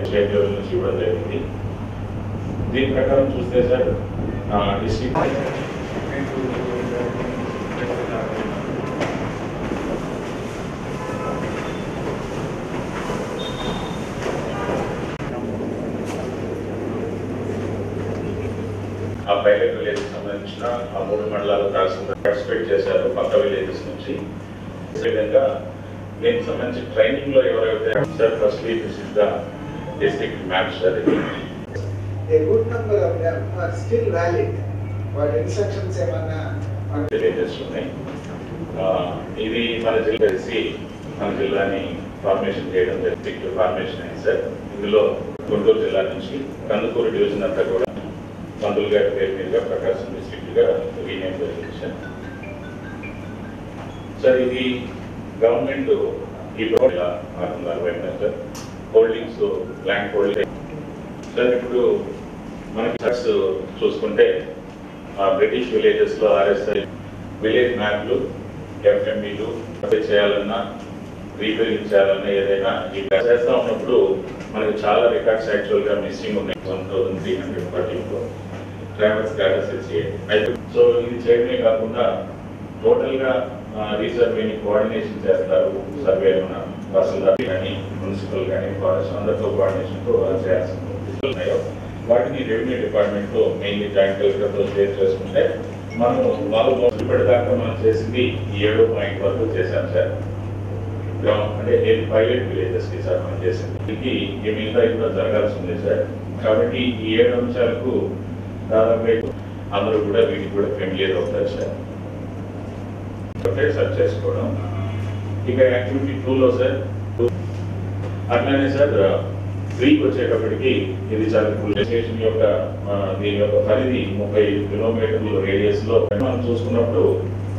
State level నుంచి ఇవ్వడం జరిగింది. దీని ప్రకారం చూస్తే సార్ డిస్ట్రిక్ట్ ఆ పైలట్ విలేజ్ సంబంధించిన ఆ 3 మండలాల తహసీల్దార్ పార్టిసిపేట్ చేశారు పక్క విలేజెస్ నుంచి. విధంగా దీనికి సంబంధించి ట్రైనింగ్ లో ఎవరైతే sir firstly this is the district map sir. A good number of them are still valid. What instructions ఏమన్నా విలేజెస్ ఉన్నాయి. ఇది మన జిల్లా కలిసి మన జిల్లాని ఫార్మేషన్ చేయడం డిస్ట్రిక్ట్ ఫార్మేషన్ అయింది సార్. ఇందులో గుంటూరు జిల్లా నుంచి కందుకూరు డివిజన్ అంతా కూడా పంతులు గారి పేరు మీదుగా ప్రకాశం డిస్ట్రిక్ట్ గా రీనేమ్ జరిగింది సార్. సార్ ఇది గవర్నమెంట్ ఈ 60 sir holdings land holding sir. ఇప్పుడు మనకి చూసుకుంటే బ్రిటిష్ విలేజెస్ లో ఆర్ఎస్ఐ విలేజ్ మ్యాప్లు ఎఫ్ఎంబీలు చేయాలన్నా రీబిల్డింగ్ చేయాలన్నా ఏదైనా ఈ చేస్తా ఉన్నప్పుడు మనకి చాలా రికార్డ్స్ యాక్చువల్ గా మిస్సింగ్ ఉన్నాయి. 1340 ట్రావెల్స్ డేటా సెట్స్ అయితే సో ఇది చేయడమే కాకుండా టోటల్ గా రీసర్వేని కోఆర్డినేషన్ చేస్తారు. సర్వే తహసీల్దార్ కానీ మున్సిపల్ కానీ ఫారెస్ట్ అందరితో కోఆర్డినేషన్ తో చేయాల్సిన ఉన్నాయో వాటిని రెవెన్యూ డిపార్ట్మెంట్ లో మెయిన్లీ జాయింట్ కలెక్టర్ తో షేర్ చేసుకుంటే మనం వాళ్ళు ఇప్పటిదాకా మనం చేసింది 7 పాయింట్ వరకు చేశాం సార్. అంటే పైలట్ విలేజెస్ కి సార్ మనం చేసింది ఈ మిగతా కూడా జరగాల్సి ఉంది సార్. కాబట్టి ఈ 7 అంశాలకు దాదాపు అందరూ కూడా వీటికి కూడా ఫెమిలియర్ అవుతారు సార్. సెర్చ్ చేసుకోవడం. ఇక యాక్టివిటీ 2లో సార్ అట్లానే సార్ 3కి వచ్చేటప్పటికి ఇది చాలా స్టేషన్ యొక్క దీని యొక్క పరిధి 30 కిలోమీటర్ల రేడియస్ లో మనం చూసుకున్నప్పుడు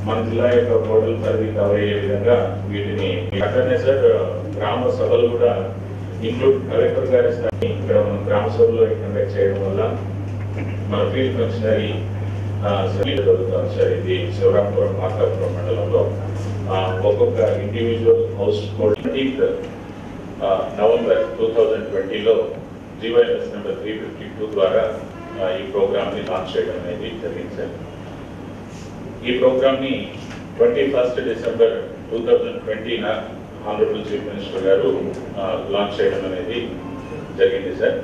మన జిల్లా యొక్క టోటల్ పరిధి కవర్ అయ్యే విధంగా వీటిని అట్లనే సార్ గ్రామ సభలు కూడా ఇంక్లూడ్ కలెక్టర్ గారి స్థాయి ఇక్కడ మనం గ్రామ సభలో కండక్ట్ చేయడం వల్ల మన ఫీల్డ్ ఫంక్షనరీ జరుగుతాం సార్. ఇది శివరాంపురం మార్కాపురం మండలంలో ఒక్కొక్క individual household 18th November 2020లో జీవోఎంఎస్ నెంబర్ 352 ద్వారా ఈ ప్రోగ్రామ్ ని లాంచ్ చేయడం అనేది జరిగింది సార్. ఈ ప్రోగ్రామ్ ని 21st December 2020 honourable chief minister గారు లాంచ్ చేయడం అనేది జరిగింది సార్.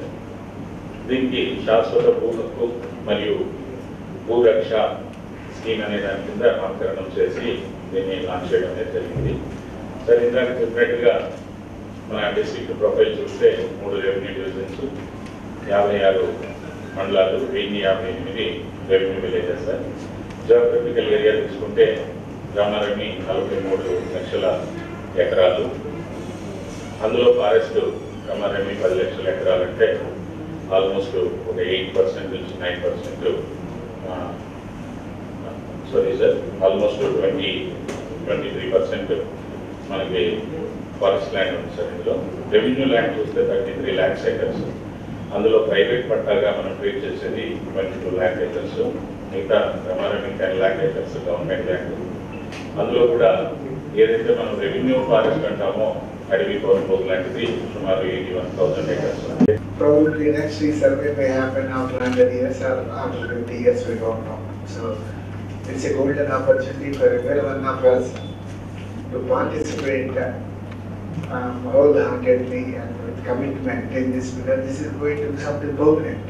దీనికి శాశ్వత భూ హక్కు మరియు భూరక్ష స్కీమ్ అనే దాని కింద నామకరణం చేసి దీన్ని లాంచ్ చేయడం అనేది జరిగింది సార్. ఇందాక చెప్పినట్టుగా మన డిస్ట్రిక్ట్ ప్రొఫైల్ చూస్తే 3 రెవెన్యూ డివిజన్స్, 56 మండలాలు, 1058 revenue villages sir. Geographical area తీసుకుంటే గ్రామాలన్నీ 43 లక్షల ఎకరాలు. అందులో ఫారెస్ట్ గ్రామాలన్నీ 10 లక్షల ఎకరాలు అంటే ఆల్మోస్ట్ ఒక 8% నుంచి 9%. సారీ సార్, ఆల్మోస్ట్ 23% మనకి ఫారెస్ట్ ల్యాండ్ ఉంది సార్. ఇందులో రెవెన్యూ ల్యాండ్ చూస్తే 33 lakhs acres. అందులో ప్రైవేట్ పట్టాగా మనం ట్రీట్ చేసేది 22 lakh acres. మిగతా ప్రమాణాన్ని 10 lakh acres గవర్నమెంట్ ల్యాండ్. అందులో కూడా ఏదైతే మనం రెవెన్యూ ఫారెస్ట్ అంటామో అడవి పౌరులు లాంటిది సుమారు 81,000 acres. Probably next resurvey may happen after 100 years or after 50 years, we don't know. So it's a golden opportunity for everyone of us to participate wholeheartedly and with commitment in this, because this is going to be something permanent.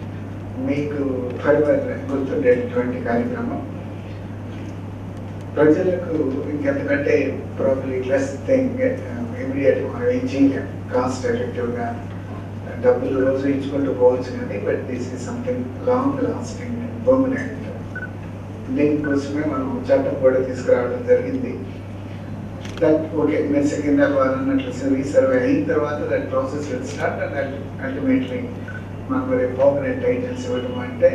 మీకు further గుర్తుండేటువంటి కార్యక్రమం. ప్రజలకు ఇంకెందుకంటే probably less thing immediate మనం ఏం చేయలేం cost ఎఫెక్టివ్గా డబ్బులు రోజు ఇచ్చుకుంటూ పోవచ్చు కానీ but this is something long lasting and permanent. దీనికోసమే మనం చట్టం కూడా తీసుకురావడం జరిగింది. దట్ ఓకే మీరు సెకండ్ అన్నట్లు రీసర్వే అయిన తర్వాత that process will start and ultimately మనకు పర్మనెంట్ టైటిల్స్ ఇవ్వడం అంటే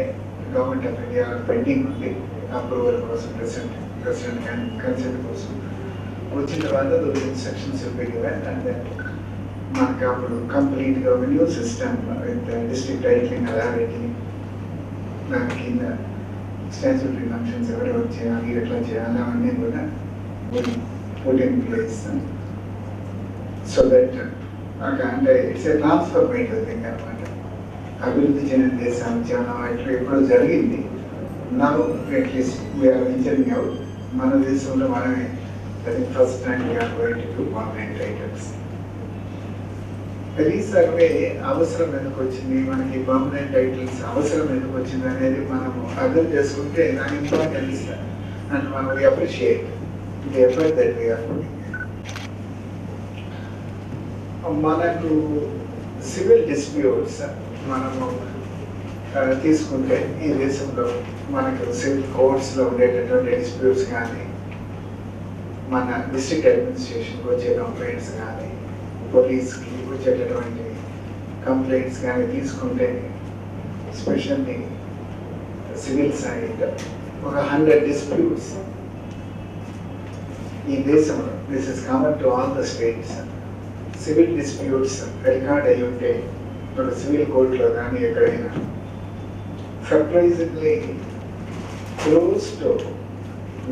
గవర్నమెంట్ ఆఫ్ ఇండియా పెండింగ్ ఉంది అప్రూవల్ కోసం, ప్రెసిడెంట్ కన్సెంట్ కోసం. వచ్చిన తర్వాత those instructions will be given and then మనకి అప్పుడు కంప్లీట్గా new system with district titling authority, దాని కింద స్టాచ్యూటరీ ఫంక్షన్స్ ఎవరెవరు చేయాలి, ఎట్లా చేయాలి అవన్నీ కూడా put in place so that అంటే ఇట్స్ ఏ ట్రాన్స్ఫర్మేటివ్ థింగ్ అనమాట. అభివృద్ధి చెందిన దేశానికి చాలా వాటిలో ఎప్పుడు జరిగింది. Now at least we're venturing out. మన దేశంలో మనమే అది first time we're going to permanent titles. Resurvey అవసరం ఎందుకు వచ్చింది, మనకి పర్మనెంట్ టైటిల్స్ అవసరం ఎందుకు వచ్చింది అనేది మనం అర్థం చేసుకుంటే దాని ఇంపార్టెన్స్ అండ్ మనం we appreciate the effort that we are putting. మనకు సివిల్ డిస్ప్యూట్స్ మనము తీసుకుంటే ఈ దేశంలో మనకు సివిల్ కోర్ట్స్లో ఉండేటటువంటి డిస్ప్యూట్స్ కానీ, మన డిస్ట్రిక్ట్ అడ్మినిస్ట్రేషన్కి వచ్చే కంప్లైంట్స్ కానీ, పోలీస్కి వచ్చేటటువంటి కంప్లైంట్స్ కానీ తీసుకుంటే ఎస్పెషల్లీ సివిల్ సైడ్ ఒక 100 డిస్ప్యూట్స్ ఈ దేశంలో, this is common to all the states, civil disputes record అయ్యి ఉంటే ఒక సివిల్ కోర్టులో కానీ ఎక్కడైనా surprisingly close to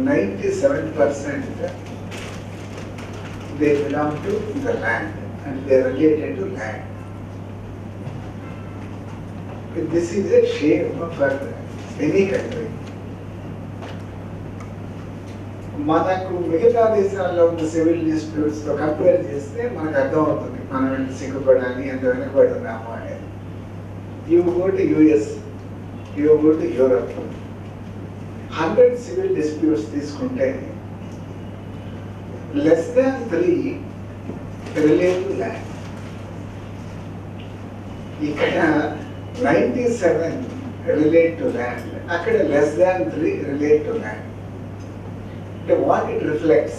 97% they belong to the land and they are related to land. This is a shame for any country. మనకు మిగతా దేశాల్లో ఉన్న సివిల్ డిస్ప్యూట్స్తో కంపేర్ చేస్తే మనకు అర్థమవుతుంది మనం ఎంత సిగ్గుపడాలి, ఎంత వెనకబడి ఉన్నాము అనేది. You go to US, you go to Europe, 100 civil disputes తీసుకుంటే less than 3 relate to land. ఇక్కడ 97 relate to land, అక్కడ less than 3 relate to land. What it reflects?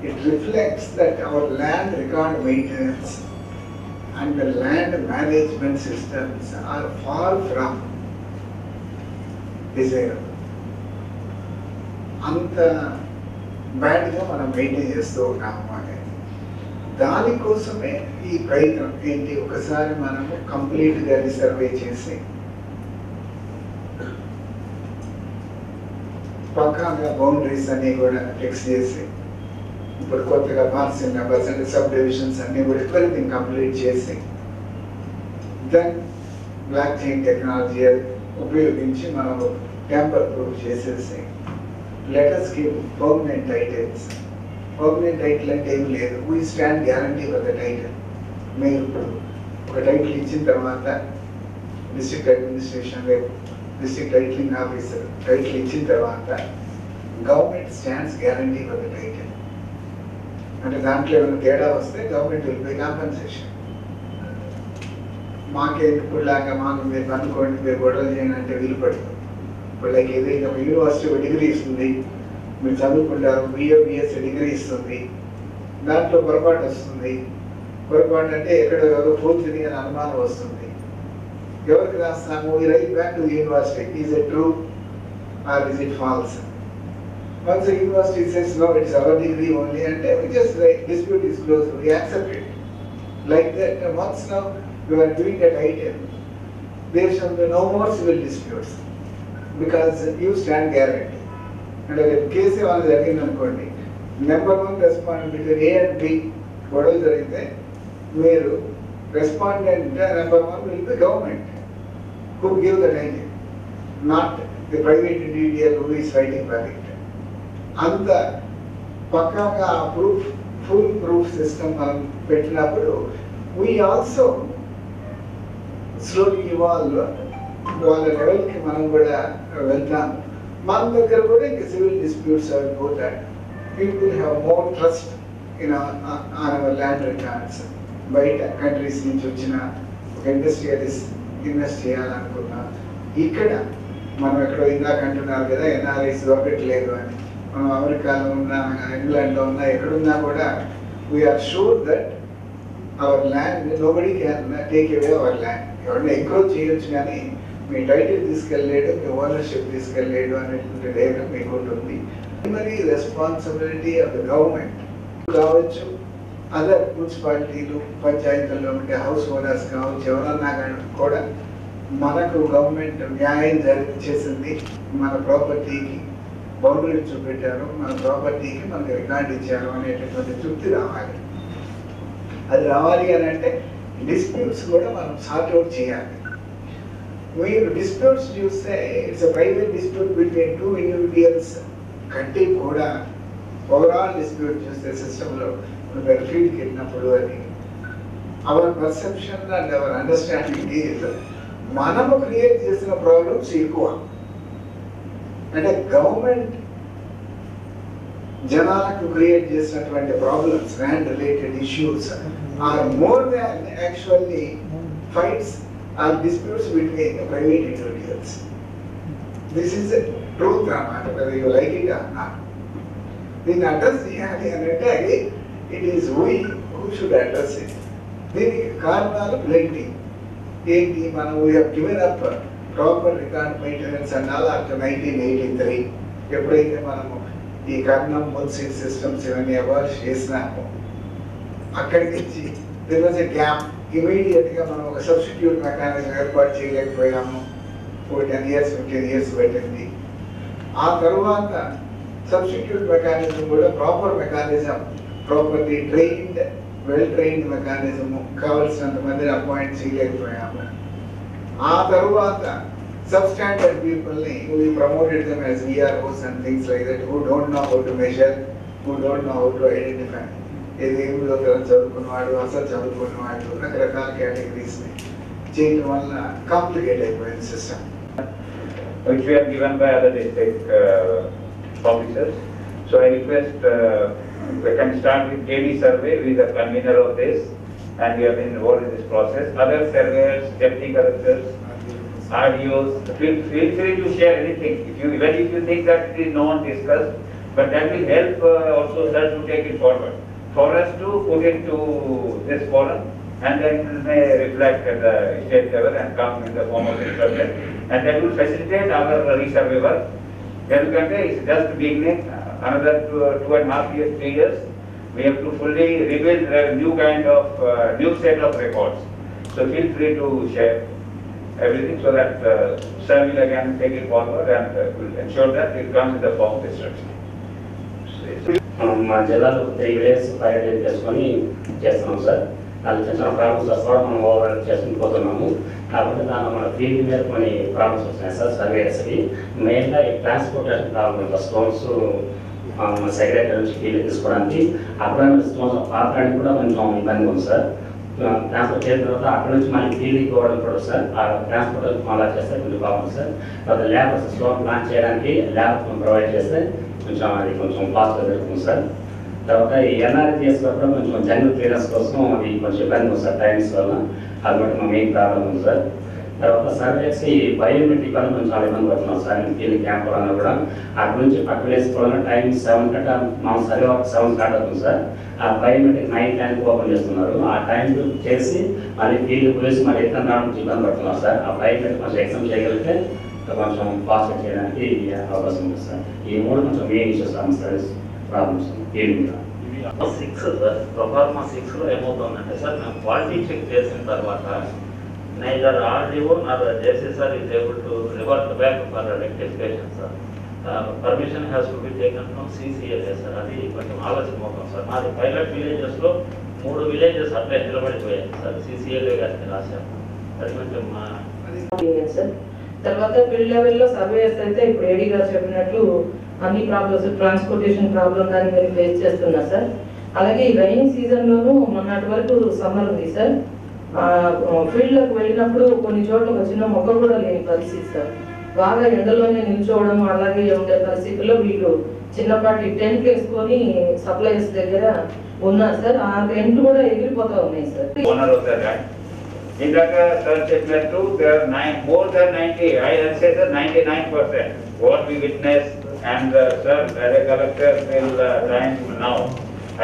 It reflects that our land record maintenance and the land management systems are far from desirable. అంత బ్యాడ్గా మనం maintain చేస్తూ ఉన్నాము అనేది. దానికోసమే ఈ ప్రయత్నం ఏంటి, ఒకసారి మనము కంప్లీట్గా రీసర్వే చేసి పక్కాగా బౌండరీస్ అన్నీ కూడా ఫిక్స్ చేసి, ఇప్పుడు కొత్తగా parcel numbers and sub divisions అన్నీ కూడా ఎవ్రీథింగ్ కంప్లీట్ చేసి, దెన్ బ్లాక్ చైన్ టెక్నాలజీ ఉపయోగించి మనం ట్యాంపర్ ప్రూఫ్ చేసేసి let us give permanent titles. Permanent title అంటే ఏం లేదు, we stand guarantee for the title. మీరు ఇప్పుడు ఒక టైటిల్ ఇచ్చిన తర్వాత district administration district titling officer title ఇచ్చిన తర్వాత government stands guarantee for the title. అంటే దాంట్లో ఏమైనా తేడా వస్తే గవర్నమెంట్ విల్ పే కాంపెన్సేషన్. మాకే ఇప్పుడులాగా మాకు మీరు అనుకోండి, మీరు గొడవలు చేయండి అంటే వీలు పడుతుంది. ఇప్పుడు లైక్ ఏదైతే ఒక యూనివర్సిటీ ఒక డిగ్రీ ఇస్తుంది, మీరు చదువుకుంటారు, బిఏబిఎస్ డిగ్రీ ఇస్తుంది, దాంట్లో పొరపాటు వస్తుంది. పొరపాటు అంటే ఎక్కడ ఎవరో పూర్తిని అని అనుమానం వస్తుంది. ఎవరికి రాస్తాము? ఈ write back to the university, is it true or is it false? Once the university says no it's our degree only అంటే we just write dispute is closed, we accept it. Like that, once now you are doing a title, there shall be no more civil disputes because you stand guarantee. And if case వాళ్ళు జరిగింది అనుకోండి, number 1 respondent between A and B గొడవ జరిగితే మీరు respondent number 1 will be government who give the title, not the private individual who is writing for it. అంత పక్కాగా proof full proof system మనం పెట్టినప్పుడు we also slowly evolve, వాళ్ళ లెవెల్కి మనం కూడా వెళ్తాం. మన దగ్గర కూడా ఇంకా సివిల్ డిస్ప్యూట్స్ అయిపోతాయి. People have more trust in our land records. బయట కంట్రీస్ నుంచి వచ్చిన ఒక ఇండస్ట్రియలిస్ట్ ఇన్వెస్ట్ చేయాలనుకున్నా, ఇక్కడ మనం ఎక్కడో ఇందాక అంటున్నారు కదా ఎన్ఆర్ఐస్ దొరకట్లేదు అని, మనం అమెరికాలో ఉన్నా, ఇంగ్లాండ్లో ఉన్నా, ఎక్కడున్నా కూడా we're sure that our land nobody can take away our land. ఎవరైనా ఎంక్రోచ్ చేయొచ్చు కానీ మీ టైటిల్ తీసుకెళ్ళలేడు, మీ ఓనర్షిప్ తీసుకెళ్ళలేడు అనేటువంటి ధైర్యం మీకు ఉంటుంది. Primary responsibility of the government కావచ్చు, అదర్ మున్సిపాలిటీలు పంచాయతీల్లో ఉండే హౌస్ ఓనర్స్ కావచ్చు, ఎవరన్నా కానీ కూడా మనకు గవర్నమెంట్ న్యాయం చేసింది, మన ప్రాపర్టీకి బౌండరీ చూపెట్టారు, మన ప్రాపర్టీకి మనకు రికార్డు ఇచ్చారు అనేటటువంటి తృప్తి రావాలి. అది రావాలి అని అంటే డిస్ప్యూట్స్ కూడా మనం సార్ట్అవుట్ చేయాలి. మీరు డిస్ప్యూట్స్ చూస్తే it's private dispute between two individuals కంటే కూడా ఓవరాల్ డిస్ప్యూట్ చూస్తే సిస్టంలో ఫీల్డ్కి వెళ్ళినప్పుడు అని our perception and our understanding is మనము క్రియేట్ చేసిన ప్రాబ్లమ్స్ ఎక్కువ. అంటే గవర్నమెంట్ జనాలకు క్రియేట్ చేసినటువంటి problems land related issues are more than actually fights or disputes between private individuals. This is truth అన్నమాట, whether you like it or not. దీన్ని address చేయాలి అని అంటే అది it is we who should address it. దీనికి కారణాలు plenty. ఏంటి, మనం we have given up proper record maintenance and all after 1983. ఎప్పుడైతే మనము ఈ కర్ణం మున్సిపల్ సిస్టమ్స్ ఇవన్నీ అబాలిష్ చేసినామో అక్కడి నుంచి దిర్ వాజ్ ఎ గ్యాప్. ఇమీడియట్గా మనం ఒక సబ్స్టిట్యూట్ మెకానిజం ఏర్పాటు చేయలేకపోయాము. 10 years 15 years పెట్టింది. ఆ తర్వాత సబ్స్టిట్యూట్ మెకానిజం కూడా proper mechanism, properly trained well trained mechanism కావాల్సినంత మందిని అపాయింట్ చేయలేకపోయాము. ఆ తర్వాత substandard people, we promoted them as VROs and things like that, who don't know how to measure, who don't know how to identify. ఏదేమిలో చదువుకున్నవాడు, అసలు చదువుకున్నవాడు, రకరకాల కేటగిరీస్ని చేయడం వల్ల కాంప్లికేట్ అయిపోయింది system. Which we are given by other district officers. So I request we can start with KD survey, who is the convener of this, and we have been involved in this process. Other surveyors, deputy collectors, RDOs, feel free to share anything. Even if you think that it is not discussed, but that will help also sir to take it forward. For us to put it to this forum, and then it may reflect at the state level and come in the form of instruction, and that will facilitate our resurvey work. ఎందుకంటే it's just beginning, another 2.5 years, 3 years, we have to fully rebuild a new kind of new set of records. So feel free to share everything so that sir will again take it forward and will ensure that it comes in the form of instruction. మా జిల్లాలో 3 village పర్యటన చేసుకొని చేస్తున్నాం sir. అది చిన్న problems వస్తాం, మనం over చేసుకుని పోతున్నాము. కాబట్టి దానిలో మన ఫీల్డ్ మీద కొన్ని ప్రాబ్లమ్స్ వస్తున్నాయి సార్. సర్వేస్కి మెయిన్గా ఈ ట్రాన్స్పోర్టేషన్ ప్రాబ్లమ్, స్టోన్స్ మన సెక్రటరీ నుంచి ఫీల్డ్ తీసుకోవడానికి అక్కడ స్టోన్స్ పాపడానికి కూడా కొంచెం ఇబ్బంది ఉంది సార్. ట్రాన్స్పోర్ట్ చేసిన తర్వాత అక్కడ నుంచి మనకి ఫీల్డ్కి ఇవ్వడం కూడా సార్. ఆ ట్రాన్స్పోర్ట్ అలా చేస్తే కొంచెం బాగుంది సార్. తర్వాత ల్యాబ్ స్టోన్ ప్లాన్ చేయడానికి ల్యాబ్ ప్రొవైడ్ చేస్తే కొంచెం అది కొంచెం ఫాస్ట్గా జరుగుతుంది సార్. తర్వాత ఈ ఎన్ఆర్జీఎస్ కూడా కొంచెం జనరల్ క్లియరెన్స్ కోసం అది కొంచెం ఇబ్బంది ఉంది సార్ టైమ్స్ వల్ల. అది బట్టి మా మెయిన్ ప్రాబ్లం ఉంది సార్. తర్వాత సర్వేస్ ఈ బయోమెట్రిక్ వల్ల కొంచెం చాలా ఇబ్బంది పడుతున్నాం సార్. ఫీల్డ్ క్యాంప్ వలన కూడా అక్కడ నుంచి పక్క వేసుకోవాలన్నా టైం 7 కంటే మా సర్వే 7 స్టార్ట్ అవుతుంది సార్. ఆ బయోమెట్రిక్ 9 ఓపెన్ చేస్తున్నారు. ఆ టైం చేసి మళ్ళీ ఫీల్డ్ వేసి మళ్ళీ ఎక్కడ రావడానికి ఇబ్బంది పడుతున్నాం సార్. ఆ బయోమెట్రిక్ కొంచెం ఎగ్జామ్ చేయగలిగితే కొంచెం ఫాస్ట్గా చేయడానికి అవకాశం ఉంది సార్. ఈ 3 కొంచెం main issues service problems field మీద. 6 సార్, ప్రొఫార్మా 6లో ఏమవుతుందంటే సార్, మేము క్వాలిటీ చెక్ చేసిన తర్వాత neither RDO Nar JC sir is able to revert back for rectification sir. Permission has to be taken from CCLA sir. అది కొంచెం ఆలస్యం అవుతాం sir. మాది పైలట్ విలేజెస్లో 3 విలేజెస్ అట్లే నిలబడిపోయాయి సార్. CCLA గారికి రాశాము. అది కొంచెం సార్. తర్వాత ఫీల్డ్ లెవెల్లో సర్వేయర్స్ అయితే ఇప్పుడు ఏడీ గారు చెప్పినట్లు అన్ని ప్రాబ్లమ్స్, ట్రాన్స్పోర్టేషన్ ప్రాబ్లం కానీ మీరు ఫేస్ చేస్తున్నారు సార్. అలాగే ఈ రైనీ సీజన్లోనూ మొన్నటి వరకు సమ్మర్ ఉంది సార్. ఫీల్డ్లోకి వెళ్ళినప్పుడు కొన్ని చోట్ల ఒక చిన్న మొక్క కూడా లేని పరిస్థితి సార్. బాగా ఎండలోనే నిల్చోవడం అలాగే ఉండే పరిస్థితుల్లో వీళ్ళు చిన్నపాటి టెంట్ వేసుకొని సప్లైస్ దగ్గర ఉన్నారు సార్. ఆ టెంట్ కూడా ఎగిరిపోతా ఉన్నాయి సార్. ఇందాక సార్ చెప్పినట్టు more than 90, I will say that 99% what we witness, and sir as a collector will trying now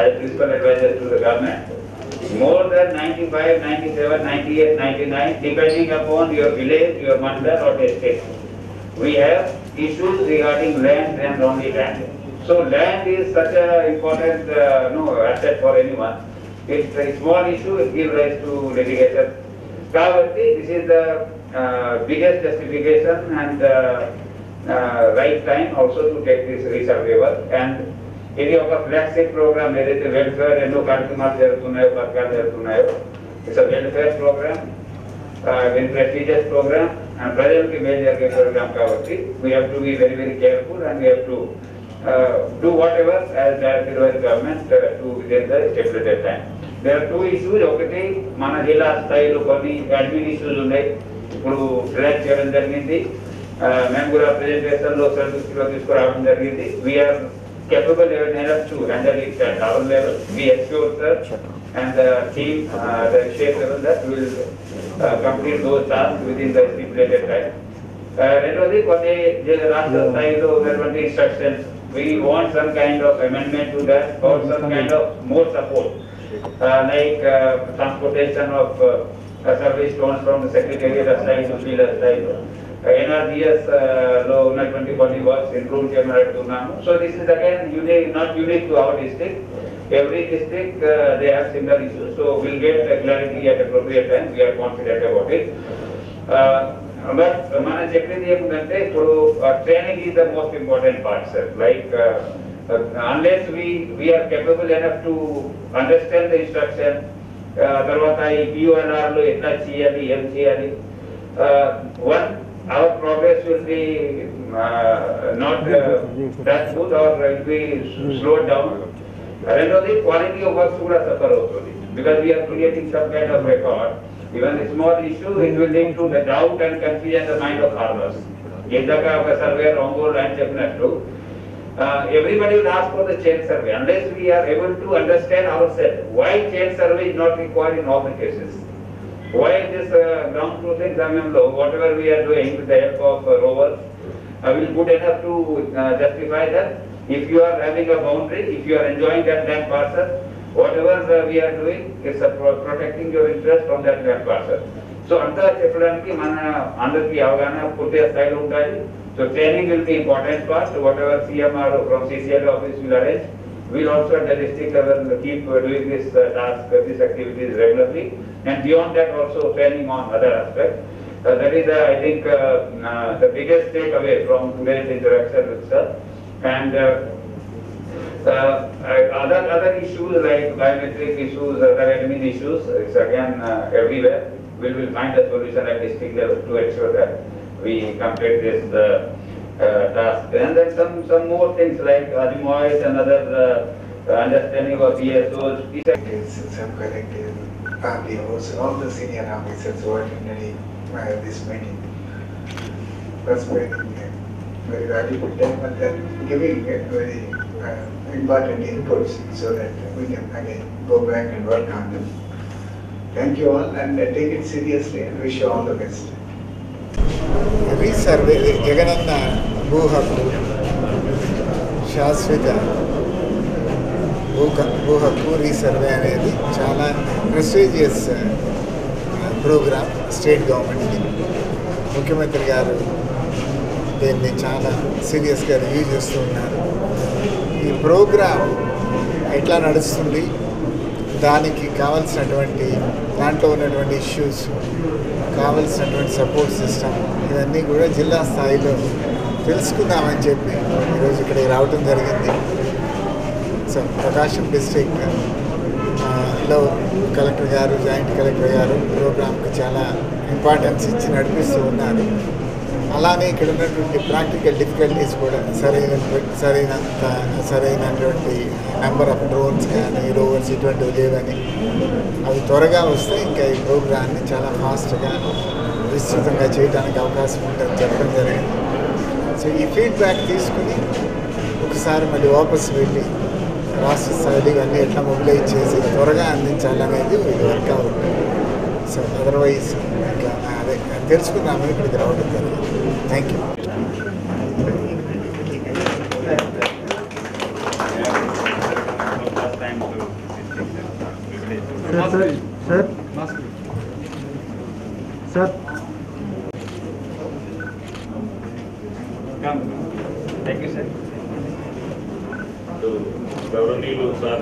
as principal advisor to the government, more than 95, 97, 98, 99 depending upon your village, your mandal or district. We have issues regarding land and only land. So land is such a important asset for anyone. It's a small issue, it gives rise to litigation. Kabatti, this is the biggest justification and right time also to take this resurvey work. And ఇది ఒక flagship programme ఏదైతే welfare ఎన్నో కార్యక్రమాలు జరుగుతున్నాయో పథకాలు జరుగుతున్నాయో it's welfare program very prestigious program and ప్రజలకి మేలు జరిగే ప్రోగ్రామ్ కాబట్టి we have to be very very careful and we have to do whatever as directed by the government to within the stipulated time. There are two issues. ఒకటి మన జిల్లా స్థాయిలో కొన్ని admin issues ఉన్నాయి. ఇప్పుడు ఫ్లాగ్ చేయడం జరిగింది. మేము కూడా ప్రెజెంటేషన్ లో సర్టిఫికెట్లో తీసుకురావడం జరిగింది. We're capable enough to handle it at our level. We assure sir and the team, the state level that we will complete those tasks within the stipulated time. రెండోది కొన్ని రాష్ట్ర స్థాయిలో ఉన్నటువంటి instructions we want some kind of amendment to that or some kind of more support like transportation of service stones from the secretariat aside to field aside NRDS లో ఉన్నటువంటి కొన్ని works improve చేయమడుతున్నాము. So this is again unique, not unique to our district. Every district they have similar issues, so we'll get clarity at appropriate time. We are confident about it. But మనం చెప్పేది ఏమిటంటే ఇప్పుడు training is the most important part sir. Like unless we are capable enough to understand the instruction, తర్వాత ఈ PUNR లో ఎట్లా చేయాలి ఏం చేయాలి, one our progress will be not that good or it will be slowed down. రెండోది quality of works కూడా suffer అవుతుంది because we are creating some kind of record. Even a small issue, it will lead to the doubt and confusion in the mind of farmers. Indaka oka survey Ongole and Chepnattu, everybody will ask for the chain survey unless we are able to understand ourselves why chain survey is not required in all the cases. Why this ground truth exam, whatever we are doing with the help of rovers, will good enough to justify that if you are having a boundary, if you are enjoying that land parcel, whatever we are doing is protecting your interest from that land parcel. So anta చెప్పడానికి మన అందరికీ అవగాహన పూర్తిగా స్థాయిలో ఉండాలి. So training will be important part. Whatever CMR from CCL office will arrange, we'll also at the district level keep doing this task, these activities regularly, and beyond that also training on other aspects. That is I think the biggest takeaway from today's interaction with sir. And other issues like biometric issues, other admin issues, it's again everywhere. We will find a solution at district level to ensure that we complete this task. And then some more things like Adimoid and other understanding of ESOs. Some collective RDOs, all the senior officers who attended this meeting. Participating very valuable time and then giving very important inputs so that we can again go back and work on them. Thank you all and take it seriously and wish you all the best. Resurvey Jagananna భూ హక్కు శాశ్వత భూ హక్కు resurvey అనేది చాలా prestigious programme state గవర్నమెంట్కి. ముఖ్యమంత్రి గారు దీన్ని చాలా సీరియస్గా రివ్యూ చేస్తూ ఉన్నారు. ఈ ప్రోగ్రాం ఎట్లా నడుస్తుంది, దానికి కావాల్సినటువంటి దాంట్లో ఉన్నటువంటి ఇష్యూస్, కావాల్సినటువంటి సపోర్ట్ సిస్టమ్, ఇవన్నీ కూడా జిల్లా స్థాయిలో తెలుసుకుందామని చెప్పి ఈరోజు ఇక్కడికి రావడం జరిగింది. సో ప్రకాశం డిస్ట్రిక్ట్లో కలెక్టర్ గారు, జాయింట్ కలెక్టర్ గారు ప్రోగ్రాంకి చాలా ఇంపార్టెన్స్ ఇచ్చి నడిపిస్తూ ఉన్నారు. అలానే ఇక్కడ ఉన్నటువంటి ప్రాక్టికల్ డిఫికల్టీస్ కూడా సరైనటువంటి నెంబర్ ఆఫ్ డ్రోన్స్ కానీ రోవర్స్ ఇటువంటివి లేవని, అవి త్వరగా వస్తే ఇంకా ఈ ప్రోగ్రాన్ని చాలా ఫాస్ట్గా విస్తృతంగా చేయడానికి అవకాశం ఉంటుందని చెప్పడం జరిగింది. సో ఈ ఫీడ్బ్యాక్ తీసుకుని ఒకసారి మళ్ళీ వాపస్ వెళ్ళి రాష్ట్ర స్థాయిలో ఇవన్నీ ఎట్లా మొబిలైజ్ చేసి త్వరగా అందించాలనేది ఇది వర్క్ అవుతుంది. సో అదర్వైజ్ ఇంకా అదే తెలుసుకుందామని ఇక్కడికి రావడం జరిగింది. Thank you. Thank you, sir. గౌరవనీయులు సార్